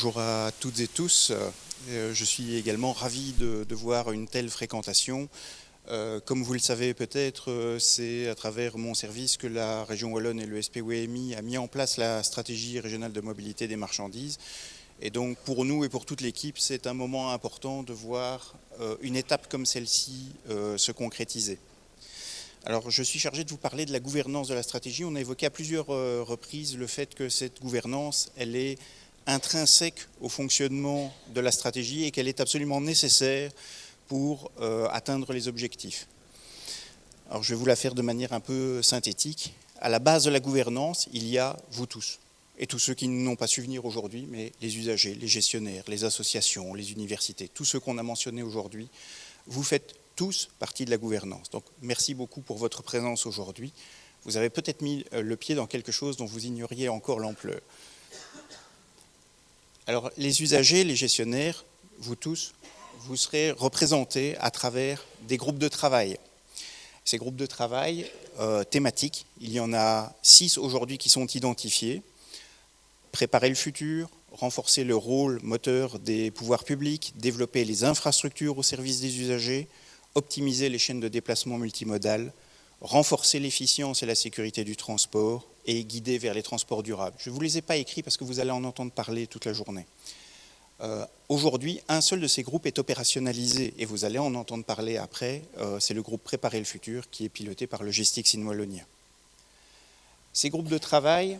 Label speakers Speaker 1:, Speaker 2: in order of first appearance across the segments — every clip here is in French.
Speaker 1: bonjour à toutes et tous. Je suis également ravi de voir une telle fréquentation. Comme vous le savez peut-être, c'est à travers mon service que la région Wallonne et le SPWMI a mis en place la stratégie régionale de mobilité des marchandises. Et donc pour nous et pour toute l'équipe, c'est un moment important de voir une étape comme celle-ci se concrétiser. Alors je suis chargé de vous parler de la gouvernance de la stratégie. On a évoqué à plusieurs reprises le fait que cette gouvernance, elle est intrinsèque au fonctionnement de la stratégie et qu'elle est absolument nécessaire pour atteindre les objectifs. Alors je vais vous la faire de manière un peu synthétique. À la base de la gouvernance, il y a vous tous. Et tous ceux qui n'ont pas su venir aujourd'hui, mais les usagers, les gestionnaires, les associations, les universités, tous ceux qu'on a mentionnés aujourd'hui, vous faites tous partie de la gouvernance. Donc merci beaucoup pour votre présence aujourd'hui. Vous avez peut-être mis le pied dans quelque chose dont vous ignoriez encore l'ampleur. Alors les usagers, les gestionnaires, vous tous, vous serez représentés à travers des groupes de travail. Ces groupes de travail thématiques, il y en a 6 aujourd'hui qui sont identifiés. Préparer le futur, renforcer le rôle moteur des pouvoirs publics, développer les infrastructures au service des usagers, optimiser les chaînes de déplacement multimodales, renforcer l'efficience et la sécurité du transport et guider vers les transports durables. Je ne vous les ai pas écrits parce que vous allez en entendre parler toute la journée. Aujourd'hui, un seul de ces groupes est opérationnalisé et vous allez en entendre parler après. C'est le groupe Préparer le futur qui est piloté par Logistics in Wallonia. Ces groupes de travail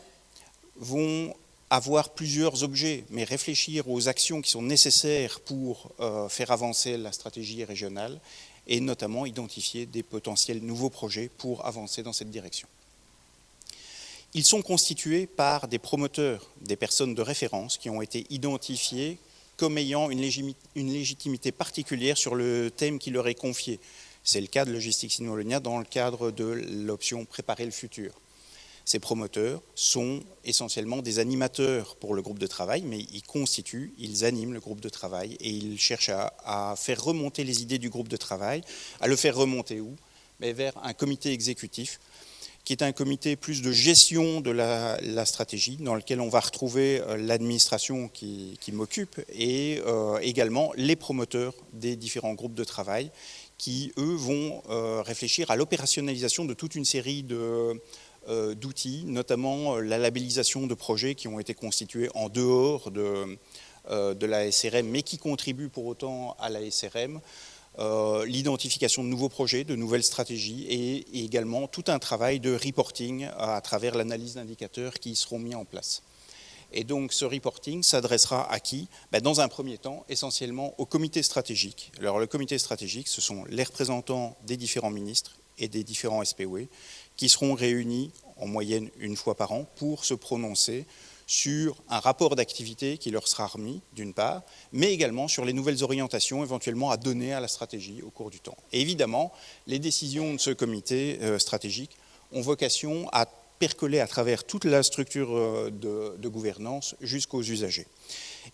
Speaker 1: vont avoir plusieurs objets, mais réfléchir aux actions qui sont nécessaires pour faire avancer la stratégie régionale et notamment identifier des potentiels nouveaux projets pour avancer dans cette direction. Ils sont constitués par des promoteurs, des personnes de référence qui ont été identifiées comme ayant une légitimité particulière sur le thème qui leur est confié. C'est le cas de Logistics in Wallonia dans le cadre de l'option Préparer le futur. Ces promoteurs sont essentiellement des animateurs pour le groupe de travail, mais ils animent le groupe de travail et ils cherchent à faire remonter les idées du groupe de travail. À le faire remonter où? Mais vers un comité exécutif, qui est un comité plus de gestion de la stratégie, dans lequel on va retrouver l'administration qui m'occupe et également les promoteurs des différents groupes de travail qui, eux, vont réfléchir à l'opérationnalisation de toute une série d'outils, notamment la labellisation de projets qui ont été constitués en dehors de la SRM, mais qui contribuent pour autant à la SRM, l'identification de nouveaux projets, de nouvelles stratégies et également tout un travail de reporting à travers l'analyse d'indicateurs qui seront mis en place. Et donc ce reporting s'adressera à qui? Dans un premier temps, essentiellement au comité stratégique. Alors le comité stratégique, ce sont les représentants des différents ministres et des différents SPW qui seront réunis en moyenne une fois par an pour se prononcer sur un rapport d'activité qui leur sera remis, d'une part, mais également sur les nouvelles orientations éventuellement à donner à la stratégie au cours du temps. Et évidemment, les décisions de ce comité stratégique ont vocation à percoler à travers toute la structure de gouvernance jusqu'aux usagers.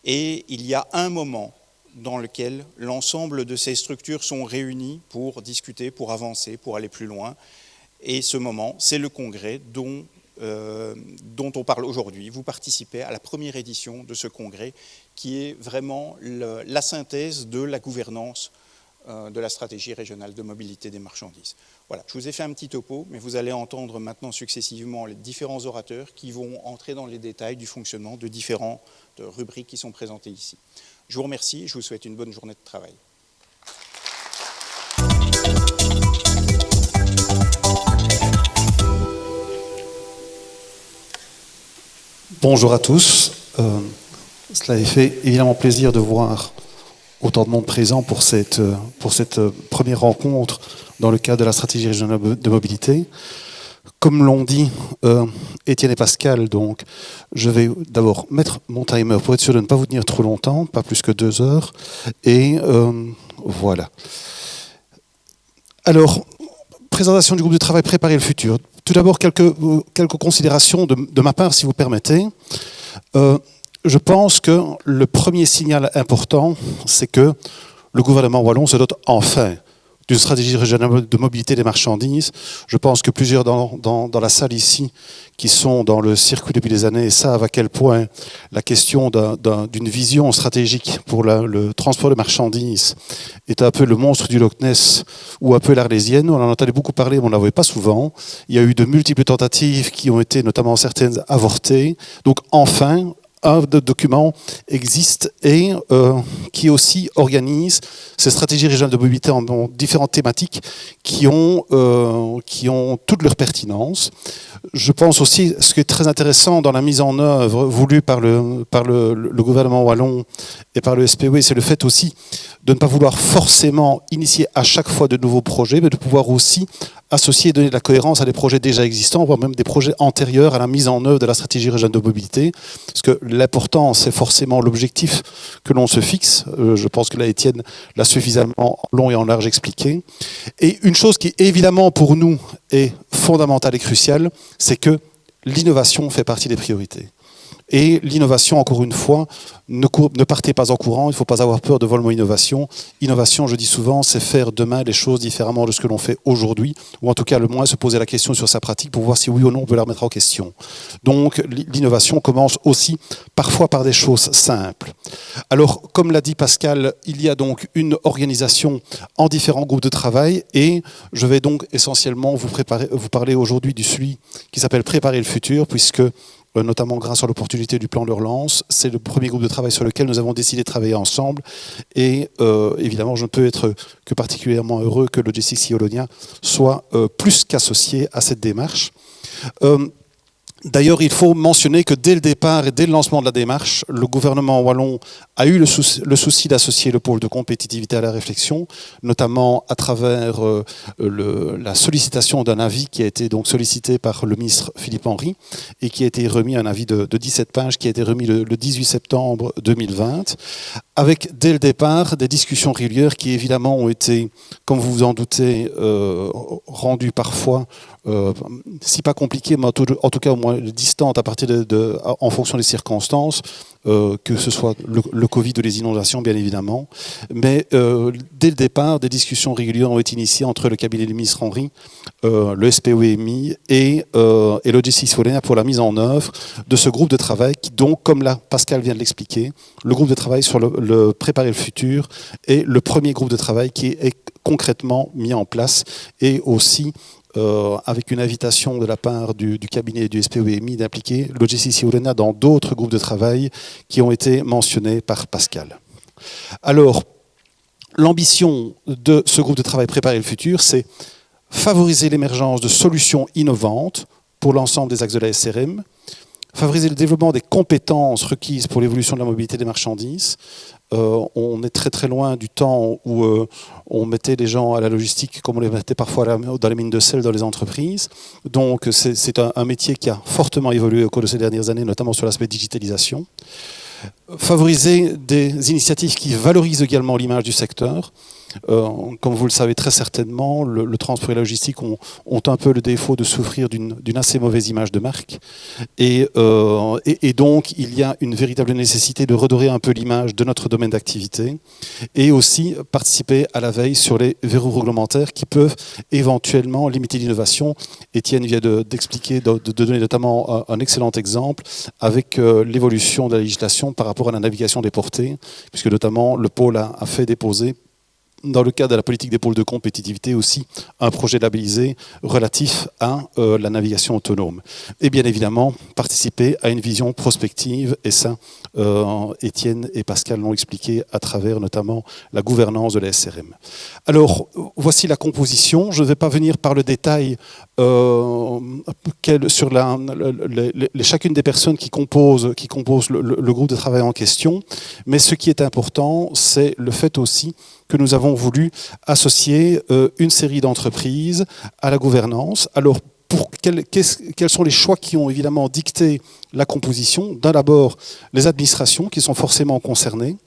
Speaker 1: Et il y a un moment dans lequel l'ensemble de ces structures sont réunies pour discuter, pour avancer, pour aller plus loin. Et ce moment, c'est le congrès dont on parle aujourd'hui. Vous participez à la première édition de ce congrès qui est vraiment la synthèse de la gouvernance de la stratégie régionale de mobilité des marchandises. Voilà, je vous ai fait un petit topo, mais vous allez entendre maintenant successivement les différents orateurs qui vont entrer dans les détails du fonctionnement de différentes rubriques qui sont présentées ici. Je vous remercie et je vous souhaite une bonne journée de travail.
Speaker 2: Bonjour à tous. Cela fait évidemment plaisir de voir autant de monde présent pour cette première rencontre dans le cadre de la stratégie régionale de mobilité. Comme l'ont dit Étienne et Pascal, donc, je vais d'abord mettre mon timer pour être sûr de ne pas vous tenir trop longtemps, pas plus que 2 heures. Et voilà. Alors, présentation du groupe de travail Préparer le futur. Tout d'abord, quelques considérations de ma part, si vous permettez. Je pense que le premier signal important, c'est que le gouvernement wallon se dote enfin d'une stratégie régionale de mobilité des marchandises. Je pense que plusieurs dans la salle ici, qui sont dans le circuit depuis des années, savent à quel point la question d'une vision stratégique pour le transport de marchandises est un peu le monstre du Loch Ness ou un peu l'Arlésienne. On en entendait beaucoup parler, mais on n'en voyait pas souvent. Il y a eu de multiples tentatives qui ont été, notamment certaines, avortées. Donc enfin, un document existe et qui aussi organise ces stratégies régionales de mobilité en différentes thématiques qui ont toute leur pertinence. Je pense aussi, ce qui est très intéressant dans la mise en œuvre voulue par le gouvernement wallon et par le SPW, c'est le fait aussi de ne pas vouloir forcément initier à chaque fois de nouveaux projets, mais de pouvoir aussi associer et donner de la cohérence à des projets déjà existants, voire même des projets antérieurs à la mise en œuvre de la stratégie régionale de mobilité. Parce que l'important, c'est forcément l'objectif que l'on se fixe. Je pense que là, Étienne l'a suffisamment en long et en large expliqué. Et une chose qui, évidemment, pour nous, est fondamentale et cruciale, c'est que l'innovation fait partie des priorités. Et l'innovation, encore une fois, ne partez pas en courant, il ne faut pas avoir peur de vol mot innovation. Innovation, je dis souvent, c'est faire demain les choses différemment de ce que l'on fait aujourd'hui, ou en tout cas le moins se poser la question sur sa pratique pour voir si oui ou non on peut la remettre en question. Donc l'innovation commence aussi parfois par des choses simples. Alors, comme l'a dit Pascal, il y a donc une organisation en différents groupes de travail et je vais donc essentiellement vous parler aujourd'hui du celui qui s'appelle Préparer le futur, puisque notamment grâce à l'opportunité du plan de relance. C'est le premier groupe de travail sur lequel nous avons décidé de travailler ensemble. Et évidemment, je ne peux être que particulièrement heureux que Logistics Wallonia soit plus qu'associé à cette démarche. D'ailleurs, il faut mentionner que dès le départ et dès le lancement de la démarche, le gouvernement wallon a eu le souci d'associer le pôle de compétitivité à la réflexion, notamment à travers la sollicitation d'un avis qui a été donc sollicité par le ministre Philippe Henry et qui a été remis, un avis de 17 pages qui a été remis le 18 septembre 2020, avec dès le départ des discussions régulières qui évidemment ont été, comme vous vous en doutez, rendues parfois si pas compliquées, mais en tout cas au moins distantes à partir en fonction des circonstances, que ce soit le Covid ou les inondations bien évidemment. Mais dès le départ, des discussions régulières ont été initiées entre le cabinet du ministre Henry, le SPOMI et Logistics Wallonia pour la mise en œuvre de ce groupe de travail qui donc, comme là Pascal vient de l'expliquer, le groupe de travail sur le Préparer le futur est le premier groupe de travail qui est concrètement mis en place et aussi avec une invitation de la part du cabinet du SPOMI d'impliquer Logistics Wallonia dans d'autres groupes de travail qui ont été mentionnés par Pascal. Alors, l'ambition de ce groupe de travail Préparer le futur, c'est favoriser l'émergence de solutions innovantes pour l'ensemble des axes de la SRM, favoriser le développement des compétences requises pour l'évolution de la mobilité des marchandises. On est très très loin du temps où on mettait les gens à la logistique comme on les mettait parfois dans les mines de sel dans les entreprises. Donc c'est un métier qui a fortement évolué au cours de ces dernières années, notamment sur l'aspect digitalisation. Favoriser des initiatives qui valorisent également l'image du secteur. Comme vous le savez très certainement, le transport et la logistique ont un peu le défaut de souffrir d'une assez mauvaise image de marque. Et donc, il y a une véritable nécessité de redorer un peu l'image de notre domaine d'activité et aussi participer à la veille sur les verrous réglementaires qui peuvent éventuellement limiter l'innovation. Étienne vient d'expliquer, de donner notamment un excellent exemple avec l'évolution de la législation par rapport à la navigation des portées, puisque notamment le pôle a fait déposer dans le cadre de la politique des pôles de compétitivité aussi, un projet labellisé relatif à la navigation autonome. Et bien évidemment, participer à une vision prospective, et ça, Étienne et Pascal l'ont expliqué à travers notamment la gouvernance de la SRM. Alors, voici la composition. Je ne vais pas venir par le détail sur chacune des personnes qui composent le groupe de travail en question, mais ce qui est important, c'est le fait aussi que nous avons voulu associer une série d'entreprises à la gouvernance. Alors, quels sont les choix qui ont évidemment dicté la composition? D'abord, les administrations qui sont forcément concernées,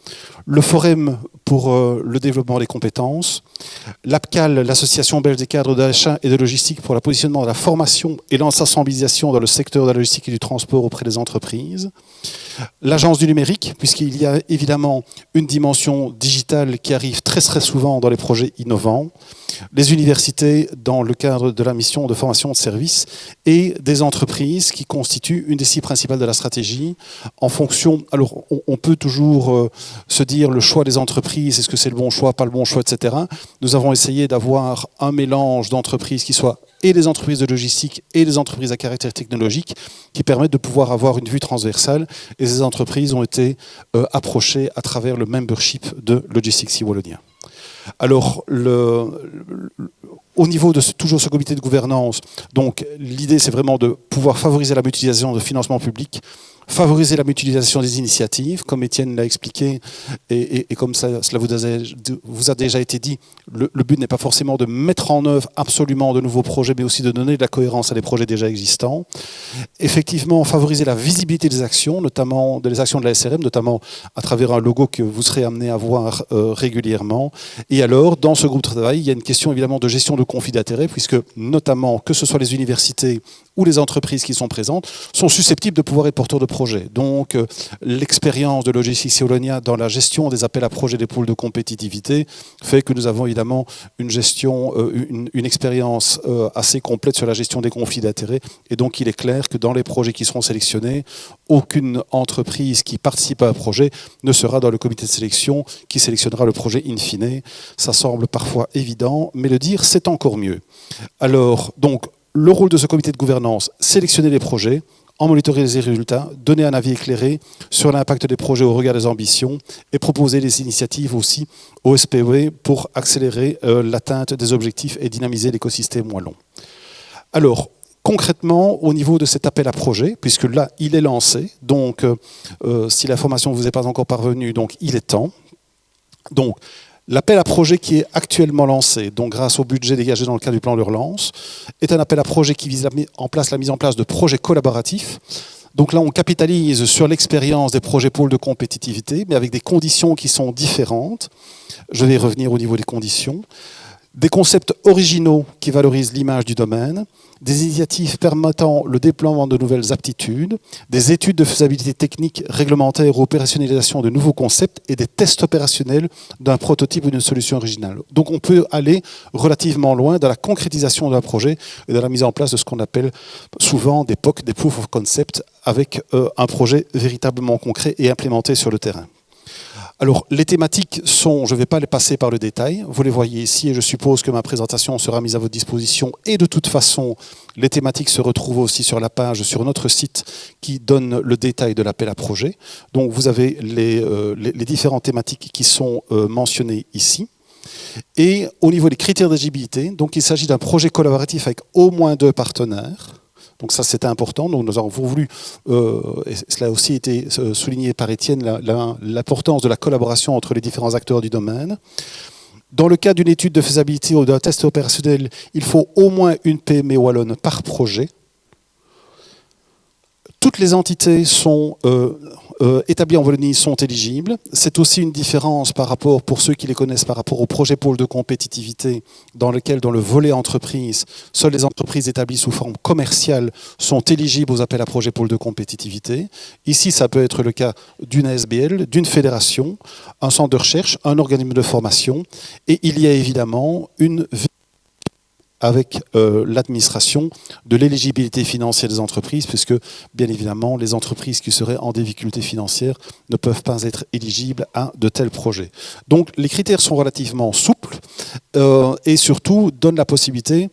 Speaker 2: le Forum pour le développement des compétences, l'APCAL, l'Association belge des cadres d'achat et de logistique pour le positionnement de la formation et l'ensembilisation dans le secteur de la logistique et du transport auprès des entreprises, l'Agence du numérique, puisqu'il y a évidemment une dimension digitale qui arrive très très souvent dans les projets innovants, les universités dans le cadre de la mission de formation de services et des entreprises qui constituent une des cibles principales de la stratégie en fonction. Alors, on peut toujours se dire le choix des entreprises, est-ce que c'est le bon choix, pas le bon choix, etc. Nous avons essayé d'avoir un mélange d'entreprises qui soient et les entreprises de logistique et les entreprises à caractère technologique qui permettent de pouvoir avoir une vue transversale. Et ces entreprises ont été approchées à travers le membership de Logistics Wallonia. Alors, au niveau de toujours ce comité de gouvernance, donc l'idée c'est vraiment de pouvoir favoriser la mutualisation de financement public, favoriser la mutualisation des initiatives, comme Étienne l'a expliqué, et comme cela vous a déjà été dit, le but n'est pas forcément de mettre en œuvre absolument de nouveaux projets, mais aussi de donner de la cohérence à des projets déjà existants. Effectivement, favoriser la visibilité des actions, notamment des actions de la SRM, notamment à travers un logo que vous serez amené à voir régulièrement. Et alors, dans ce groupe de travail, il y a une question évidemment de gestion de conflits d'intérêts, puisque notamment, que ce soit les universités ou les entreprises qui sont présentes, sont susceptibles de pouvoir être porteurs de projets. Donc, l'expérience de Logistics Wallonia dans la gestion des appels à projets des pôles de compétitivité fait que nous avons évidemment une gestion, une expérience assez complète sur la gestion des conflits d'intérêts. Et donc, il est clair que dans les projets qui seront sélectionnés, aucune entreprise qui participe à un projet ne sera dans le comité de sélection qui sélectionnera le projet in fine. Ça semble parfois évident, mais le dire, c'est encore mieux. Alors, donc, le rôle de ce comité de gouvernance, sélectionner les projets, en monitorer les résultats, donner un avis éclairé sur l'impact des projets au regard des ambitions et proposer des initiatives aussi au SPW pour accélérer l'atteinte des objectifs et dynamiser l'écosystème wallon. Alors, concrètement, au niveau de cet appel à projet, puisque là, il est lancé, donc si l'information ne vous est pas encore parvenue, donc il est temps. Donc, l'appel à projet qui est actuellement lancé, donc grâce au budget dégagé dans le cadre du plan de relance, est un appel à projet qui vise la mise en place de projets collaboratifs. Donc là, on capitalise sur l'expérience des projets pôles de compétitivité, mais avec des conditions qui sont différentes. Je vais revenir au niveau des conditions. Des concepts originaux qui valorisent l'image du domaine, des initiatives permettant le déploiement de nouvelles aptitudes, des études de faisabilité technique, réglementaire ou opérationnalisation de nouveaux concepts et des tests opérationnels d'un prototype ou d'une solution originale. Donc on peut aller relativement loin dans la concrétisation d'un projet et dans la mise en place de ce qu'on appelle souvent des POC, des Proof of Concept, avec un projet véritablement concret et implémenté sur le terrain. Alors, les thématiques sont, je ne vais pas les passer par le détail, vous les voyez ici et je suppose que ma présentation sera mise à votre disposition. Et de toute façon, les thématiques se retrouvent aussi sur la page, sur notre site qui donne le détail de l'appel à projet. Donc, vous avez les différentes thématiques qui sont mentionnées ici. Et au niveau des critères d'éligibilité, donc il s'agit d'un projet collaboratif avec au moins 2 partenaires. Donc ça, c'était important. Donc nous avons voulu, et cela a aussi été souligné par Étienne, l'importance de la collaboration entre les différents acteurs du domaine. Dans le cas d'une étude de faisabilité ou d'un test opérationnel, il faut au moins une PME wallonne par projet. Toutes les entités sont établies en Wallonie sont éligibles. C'est aussi une différence par rapport, pour ceux qui les connaissent, par rapport au projet pôle de compétitivité, dans lequel, dans le volet entreprise, seules les entreprises établies sous forme commerciale sont éligibles aux appels à projet pôle de compétitivité. Ici, ça peut être le cas d'une ASBL, d'une fédération, un centre de recherche, un organisme de formation. Et il y a évidemment une avec l'administration de l'éligibilité financière des entreprises, puisque, bien évidemment, les entreprises qui seraient en difficulté financière ne peuvent pas être éligibles à de tels projets. Donc, les critères sont relativement souples et surtout donnent la possibilité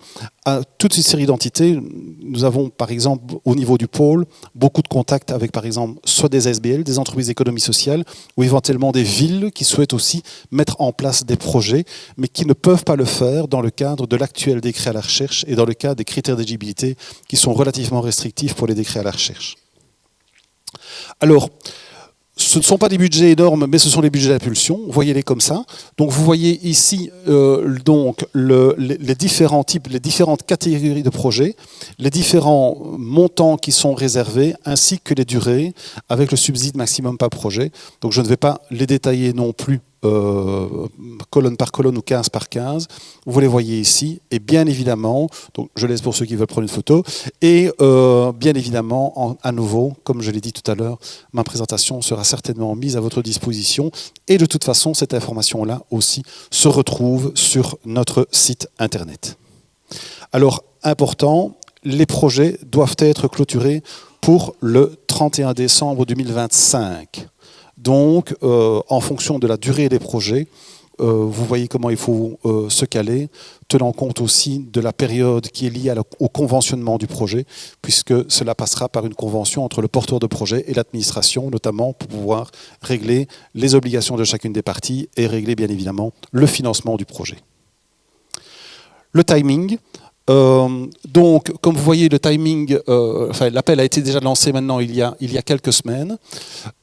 Speaker 2: à toute une série d'entités. Nous avons, par exemple, au niveau du pôle, beaucoup de contacts avec, par exemple, soit des SBL, des entreprises d'économie sociale, ou éventuellement des villes qui souhaitent aussi mettre en place des projets, mais qui ne peuvent pas le faire dans le cadre de l'actuel décret à la recherche et dans le cadre des critères d'éligibilité qui sont relativement restrictifs pour les décrets à la recherche. Alors, ce ne sont pas des budgets énormes, mais ce sont les budgets d'impulsion. Voyez-les comme ça. Donc, vous voyez ici les différents types, les différentes catégories de projets, les différents montants qui sont réservés, ainsi que les durées avec le subside maximum par projet. Donc, je ne vais pas les détailler non plus colonne par colonne ou 15 par 15. Vous les voyez ici. Et bien évidemment, donc je laisse pour ceux qui veulent prendre une photo, et bien évidemment, à nouveau, comme je l'ai dit tout à l'heure, ma présentation sera certainement mise à votre disposition. Et de toute façon, cette information-là aussi se retrouve sur notre site internet. Alors, important, les projets doivent être clôturés pour le 31 décembre 2025. Donc, en fonction de la durée des projets, vous voyez comment il faut se caler, tenant compte aussi de la période qui est liée au conventionnement du projet, puisque cela passera par une convention entre le porteur de projet et l'administration, notamment pour pouvoir régler les obligations de chacune des parties et régler bien évidemment le financement du projet. Le timing. Donc, comme vous voyez, le timing, l'appel a été déjà lancé maintenant il y a quelques semaines.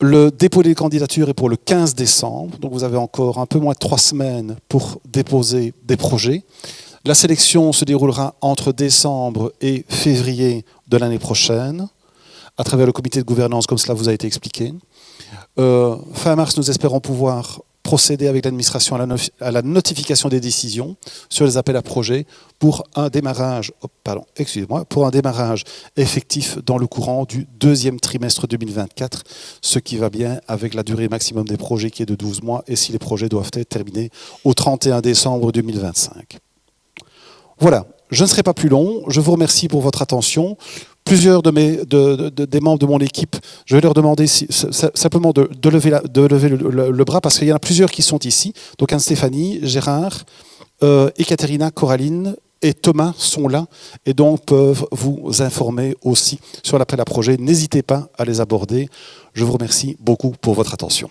Speaker 2: Le dépôt des candidatures est pour le 15 décembre, donc vous avez encore un peu moins de 3 semaines pour déposer des projets. La sélection se déroulera entre décembre et février de l'année prochaine, à travers le comité de gouvernance, comme cela vous a été expliqué. Fin mars, nous espérons pouvoir procéder avec l'administration à la notification des décisions sur les appels à projets pour un démarrage, pour un démarrage effectif dans le courant du 2e trimestre 2024, ce qui va bien avec la durée maximum des projets qui est de 12 mois et si les projets doivent être terminés au 31 décembre 2025. Voilà, je ne serai pas plus long, je vous remercie pour votre attention. Plusieurs des membres de mon équipe, je vais leur demander simplement de lever le bras parce qu'il y en a plusieurs qui sont ici. Donc Anne-Stéphanie, Gérard, Ekaterina, Coraline et Thomas sont là et donc peuvent vous informer aussi sur l'appel à projet. N'hésitez pas à les aborder. Je vous remercie beaucoup pour votre attention.